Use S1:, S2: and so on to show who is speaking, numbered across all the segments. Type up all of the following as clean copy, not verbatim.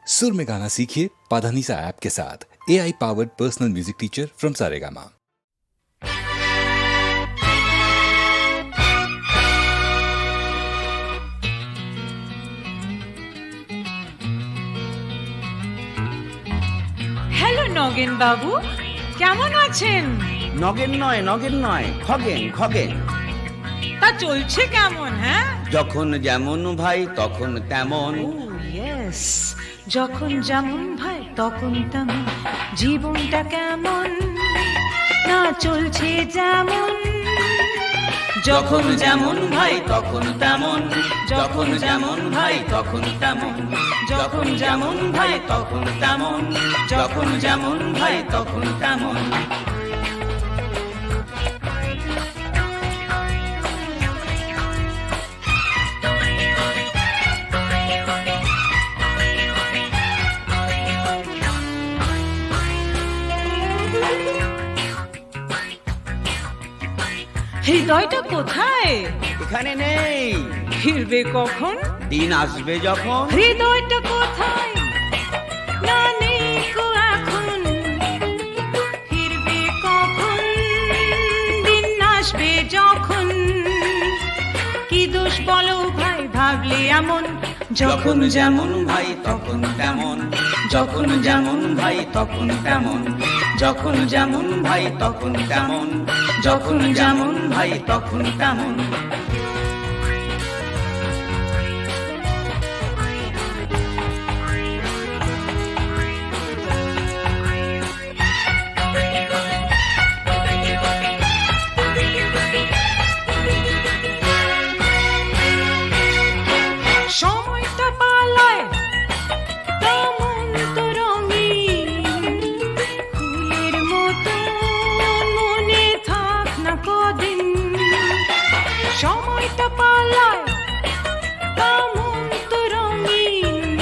S1: सुर में गाना सीखिए पाधानीसा ऐप के साथ। AI powered personal music teacher from Saregama.
S2: Hello Nagen বাবু, কেমন আছেন?
S3: নগেন নয় খগেন খগেন।
S2: তা চলছে কেমন? হ্যাঁ,
S3: যখন যেমন ভাই তখন তেমন।
S2: ও ইয়েস, যখন যেমন ভাই তখন তেমন। জীবনটা কেমন না চলছে যেমন।
S3: যখন যেমন ভাই তখন তেমন। যখন যেমন ভাই তখন তেমন। যখন যেমন ভাই তখন তেমন। যখন যেমন ভাই তখন তেমন।
S2: হৃদয়টা কোথায়?
S3: এখানে নেই।
S2: ফিরবে কখন?
S3: দিন আসবে যখন।
S2: হৃদয়টা কোথায়? না নেই কো এখন। ফিরবে কখন? দিন আসবে যখন। কি দোষ বলো ভাই ভাবলে এমন।
S3: যখন যেমন ভাই তখন তেমন। যখন যেমন ভাই তখন তেমন। যখন যেমন ভাই তখন তেমন। যখন যেমন ভাই তখন তেমন।
S2: সময়টা পালায় তেমন তো রঙিন। ফুলের মতো মনে থাক না কদিন। সময়টা পালায় তেমন তো রঙিন।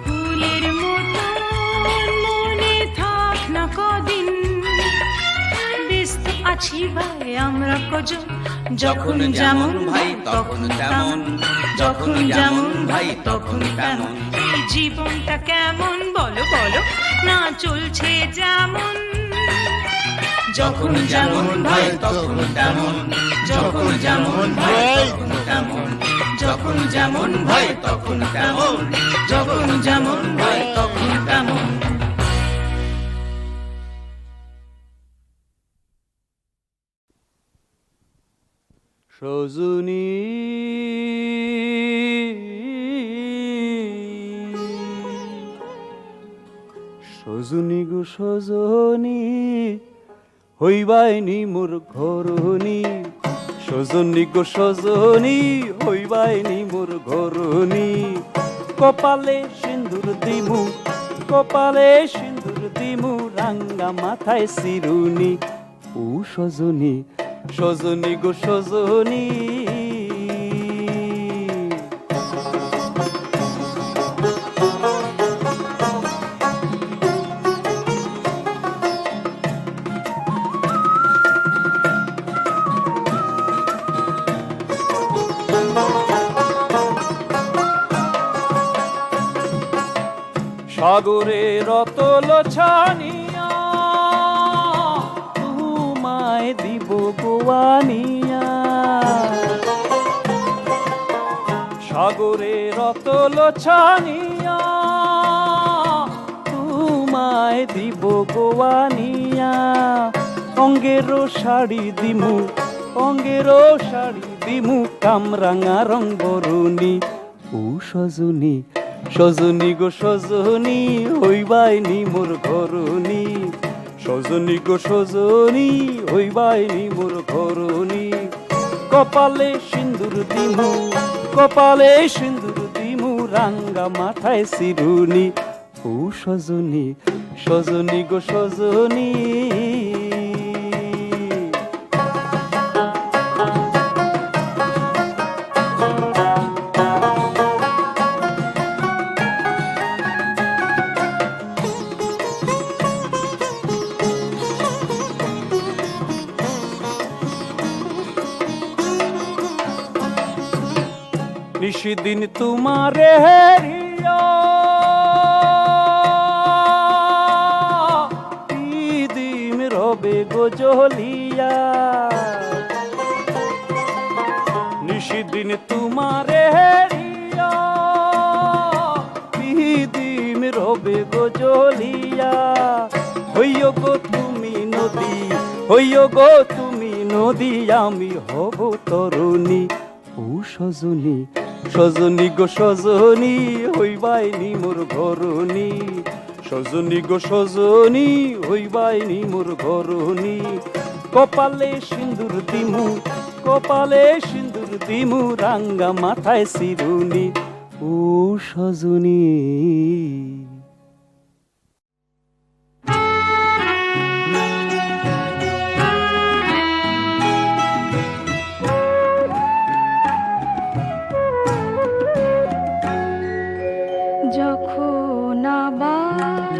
S2: ফুলের মতো মনে থাক না কদিন। ব্যস্ত আছি ভাই আমরা কজন।
S3: যখন যেমন ভাই তখন তেমন। যখন যেমন ভাই তখন তেমন।
S2: এই জীবনটা কেমন বলো বলো না চলছে যেমন।
S3: যখন যেমন ভাই তখন তেমন। যখন যেমন ভাই তখন তেমন। যখন যেমন ভাই তখন তেমন। যখন যেমন ভাই তখন তেমন।
S4: সজনী সজনী গো সজনী হইবাইনি মোর ঘরণী। সজনী গো সজনী হইবাইনি মোর ঘরণী। কপালে সিন্দুর দিমু কপালে সিন্দুর দিমু রাঙ্গা মাথায় শিরুনি। ও সজনী সজনী গো সজনী। সাগরের অতল ছানিয়া তোমায় দিব গোয়ানিয়া। সাগরের অতল ছানিয়া তোমায় দিব গোয়ানিয়া। অঙ্গেরও শাড়ি দিমু অঙ্গেরও শাড়ি দিমু কামরাঙা রং বরুণী। ও সজনী সজনী গো সজনী হইবাইনি মোর ঘরণী। সজনী গো সজনী হইবাইনি মোর ঘরণী। কপালে সিন্দুর দিমু কপালে সিন্দুর দিমু রাঙ্গা মাথায় শিরুনি। ও সজনী সজনী গো সজনী। নিশিদিন তোমারে হেরিয়া গো জ্বলিয়া নিশিদিন তোমারে হেরিয়া বিদিন রবে গো জ্বলিয়া হইও গো তুমি নদী, হইও গো তুমি নদী, আমি হব তরুণী। ও সজনী সজনী গো সজনী, হইবাইনি মোর ঘরণী। সজনী গো সজনী, হইবাইনি মোর ঘরণী। কপালে সিন্দুর দিমু, কপালে সিন্দুর দিমু, রাঙ্গা মাথায় শিরুনি। ও সজনী
S5: যখন আবার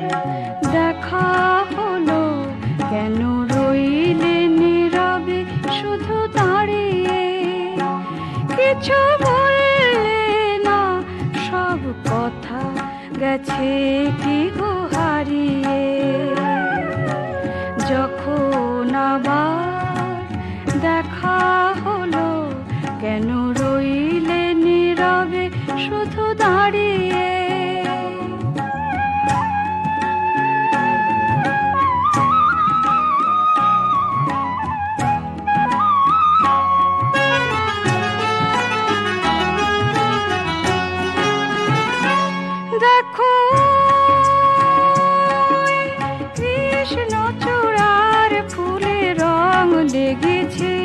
S5: দেখা হলো, কেন রইলে নীরবে শুধু দাঁড়িয়ে? কিছু বললে না, সব কথা গেছে কি গো হারিয়ে। যখন আবার দেখা হলো, কেন রইলে নীরবে শুধু দাঁড়িয়ে? দেখো কৃষ্ণ চূড়ার ফুলে রং লেগেছে,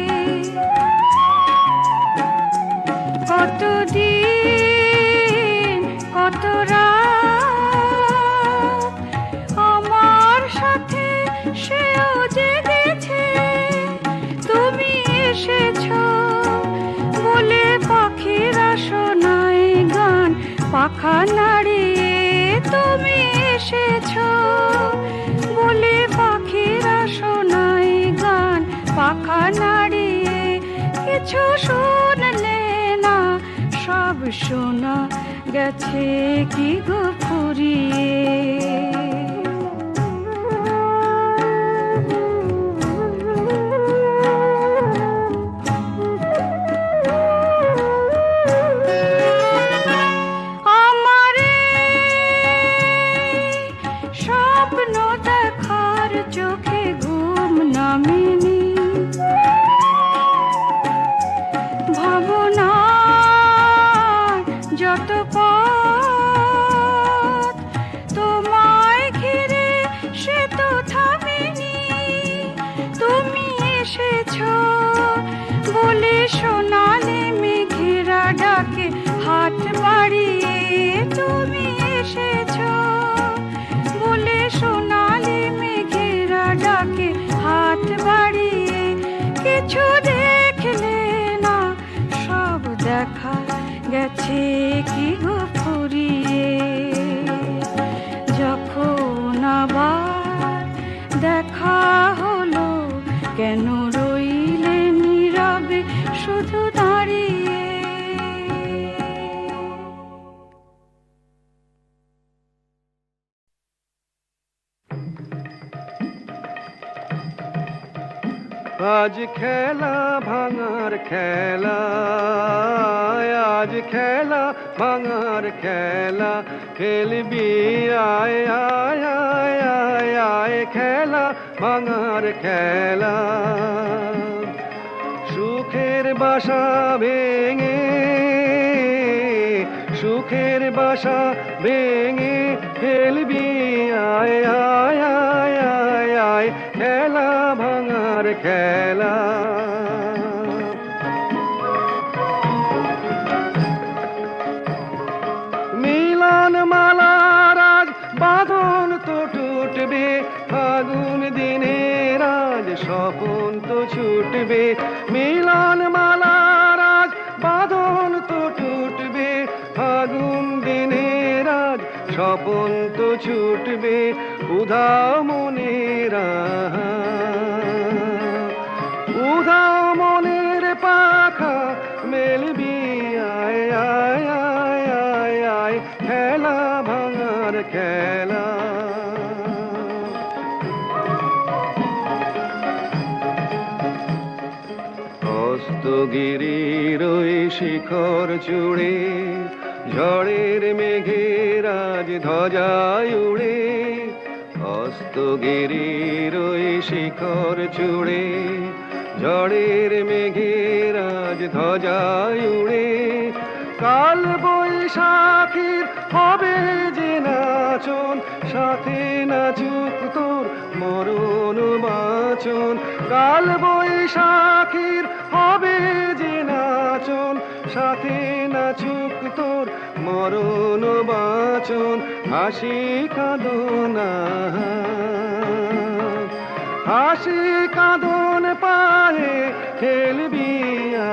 S5: কতদিন কত রাত আমার সাথে সেও জেগেছে। তুমি এসেছো বলে পাখিরা শোনায় গান পাখা নাড়িয়ে। তুমি এসেছো বলে পাখিরা শোনায় গান পাখা নাড়িয়ে। কিছু শুনলে না, সব শোনা গেছে কি গো ফুরিয়ে। স্বপ্ন দেখার চোখে ঘুম নামেনি, ভাবনা যত পথ তোমায় ঘিরে সে তো থামেনি। তুমি এসেছো বলে সোনালি মেঘেরা ডাকে হাত বাড়িয়ে। তুমি এসেছো বলে সোনালি মেঘেরা ডাকে হাত বাড়িয়ে। কিছু দেখলে না, সব দেখা গেছে কি গো ফুরিয়ে। যখন আবার দেখা হলো, কেন রইলে নীরবে শুধু দাঁড়িয়ে?
S6: আজ খেলা ভাঙার খেলা, আজ খেলা ভাঙার খেলা, খেলবি আয় আয় আয় আয় আয়, খেলা ভাঙার খেলা। সুখের বাসা ভেঙে, সুখের বাসা ভেঙে, খেলবি আয় আয় আয় আয় আয়, খেলা ভাঙার খেলা। মিলন মালার আজ বাঁধন তো টুটবে, ফাগুন দিনের আজ স্বপন তো ছুটবে। মিলন মালার আজ বাঁধন তো টুটবে, ফাগুন দিনের আজ স্বপন তো ছুটবে। উধাও মনেরা, উধাও মনের পাখা মেলবি আয় আয় আয় আয় আয়, খেলা ভাঙার খেলা। অস্তগিরির ওই শিখর জুড়ে ঝড়ের মেঘের আজ ধ্বজায় উড়ে, অস্তগিরির ওই শিখর জুড়ে ঝড়ের মেঘের আজ ধ্বজায় উড়ে। কাল বৈশাখীর হবে যে নাচন, সাথে নাচুক তোর মরণ বাঁচন। কাল বৈশাখীর হবে যে নাচন, সাথে নাচুক তোর মরণ বাঁচন। হাসি কাঁদনা, হাসি কাঁদন পায়ে খেলবি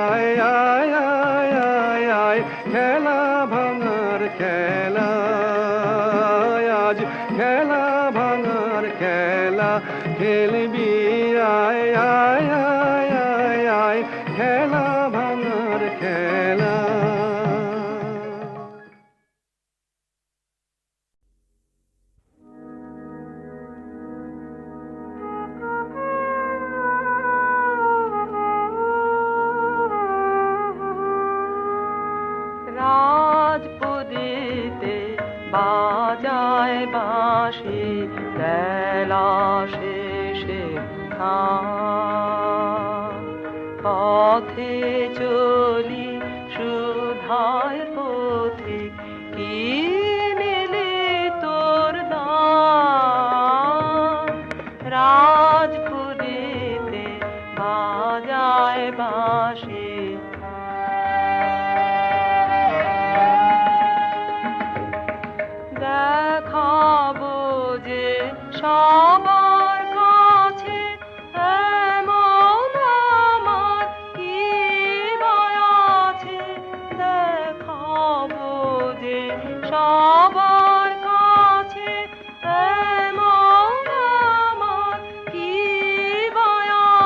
S6: আয় আয় আয় আয় আয়, খেলা ভাঙার খেলা আজ, খেলা ভাঙার খেলা খেলবি আয় আয় আয় আয় আয়, খেলা ভাঙার খেলা।
S7: রাজপুরীতে বাজায় বাঁশি বেলা শেষে পথে চলি সুধায় পথিক, কি মিলি তোর দান। রাজপুরীতে বাজায় বাঁশি দেখাবো যে সবার কাছে এমন আমার কি আছে। দেখাবো যে সবার কাছে এমন আমার কি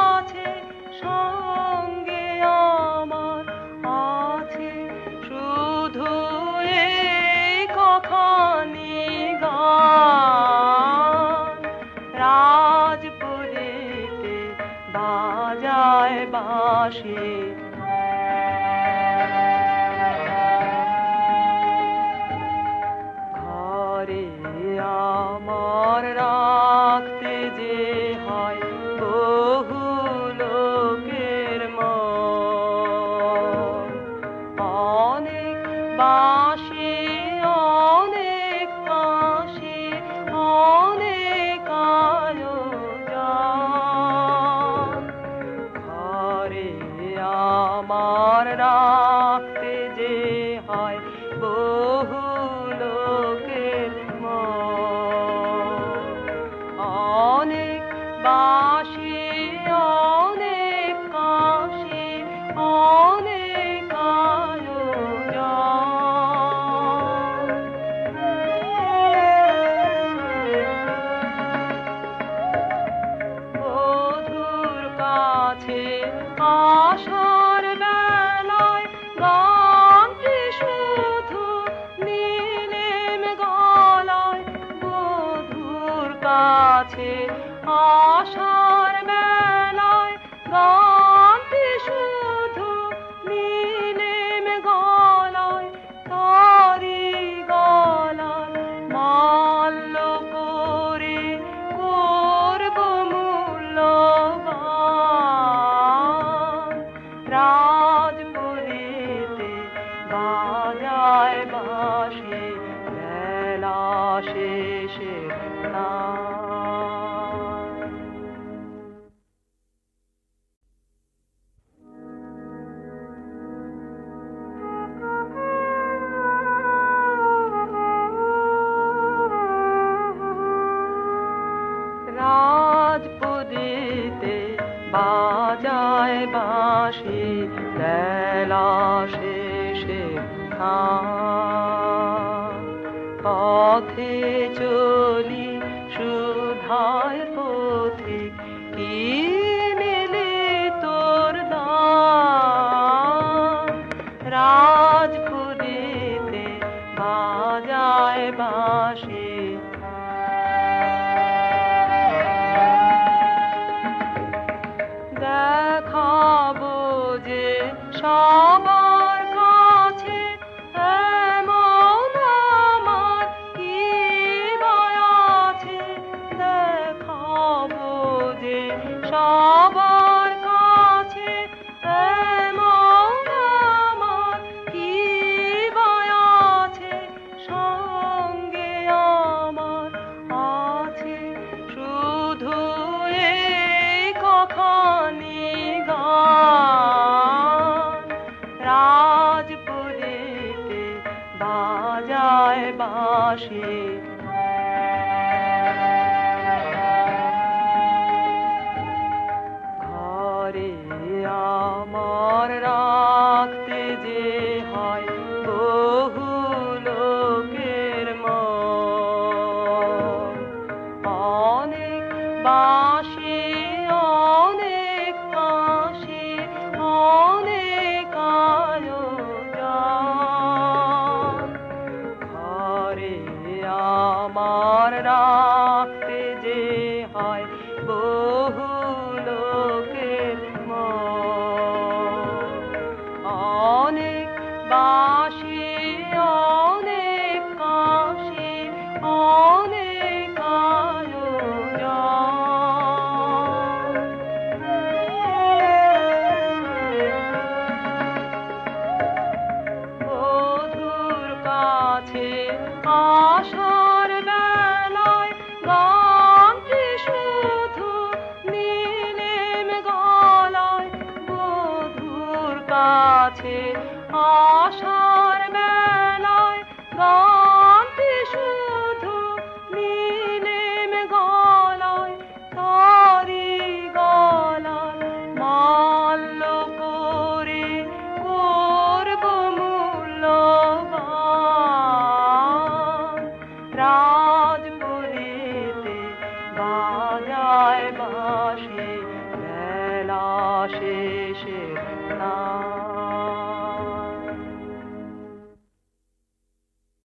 S7: আছে। সঙ্গে আমার আছে শুধু এই কখানি গান। রাজপুরীতে বাজায় বাঁশি ঘরে আমার রাখতে যে হয় বহু লোকের মন। অনেক বাঁশি অনেক কাশি অনেক আয়োজন। ঘরে আমার রাখতে যে হয় বহু লোকের মন। অনেক বাঁশি অনেক কাশি অনেক আয়োজন। বধুর কাছে আসার বেলায় গানটি শুধু নীলেম গলায়। বধুর কাছে আসার বেলায় গানটি শুধু নীলেম গলায়। তারি গলায় মাল্য করে করব মূল্যবান। রাজপুরীতে বাজায় বাঁশি বেলা শেষে রাজপুরীতে বাজায় বাঁশি বেলা শেষে পথে চলি সুধায় পথিক, কি মিলি তোর দান। রাজপুরীতে বাজায় বাঁশি দেখাবো যে ঘরে আমার রাখতে যে হয় বহু লোকের মন, অনেক বাঁশি অনেক কাশি অনেক আয়োজন, ঘরে আমার